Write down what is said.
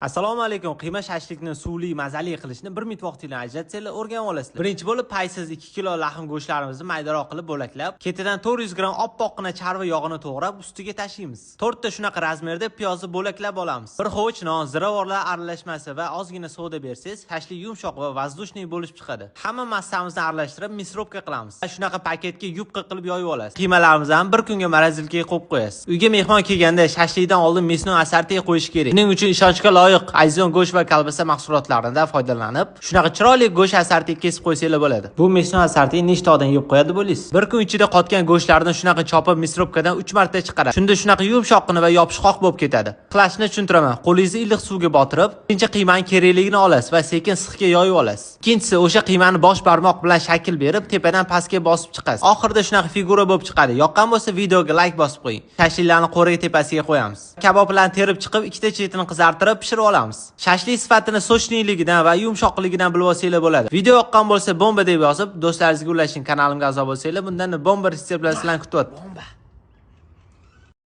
Assalomu alaykum. Qiyma shashlikni suvli, mazali qilishni 1 minut vaqtingizni ajratsanglar o'rganib olasizlar. Birinchi bo'lib paysiz 2 kilo lahm go'shtlarimizni maydaroq qilib bo'laklab, ketidan 400 gram oppoqqina charva yog'ini to'g'rab ustiga tashlaymiz. 4 ta shunaqa razmerda piyozni bo'laklab olamiz. Bir hovuch non, ziravorlar aralashmasi va ozgina soda bersangiz, shashlik yumshoq va воздушный bo'lib chiqadi. Hamma massamizni aralashtirib misrovka qilamiz. Shunaqa paketga yubqa qilib yoyib olasiz. Qiymalarimizni ham bir kunga morozilikka qo'yib qo'yasiz. Uyga mehmon kelganda shashlikdan oldin mesno asarti qo'yish kerak. Buning uchun ishonchga arzon go'sht va kolbasa mahsulotlaridan foydalanib, shunaqa chiroyli go'sht asarti kesib qo'ysanglar bo'ladi. Bu mesno asarti nechta odam yeb qo'yadi bo'laysiz? Bir kun ichida qotgan go'shtlarni shunaqa chopib misrovkadan 3 marta chiqaradi. Shunda shunaqa yumshoqqina va yopishqoq bo'lib ketadi. Qilashni tushuntiraman. Qo'lingizni iliq suvga botirib, birinchi qiymani kerakligini olasiz va sekin sixga yoyib olasiz. Ikkinchisi o'sha qiymani bosh barmoq bilan shakl berib, tepadan pastga bosib chiqasiz. Oxirida shunaqa figura bo'lib chiqadi. Yoqqan bo'lsa videoga like bosib qo'ying. Shashliklarni qo'riq tepasiga qo'yamiz. Kaboblarni terib chiqib, ikkita chetini qizartirib pishirib olamiz. Shashlik sifatini sochniligidan va yumshoqligidan bilib olsanglar bo'ladi. Video yoqqan bo'lsa bomba deb yozib, do'stlaringizga ulashing. Kanalimga a'zo bo'lsanglar, bundan bomba retseptlar sizlarni kutyapti. Bomba.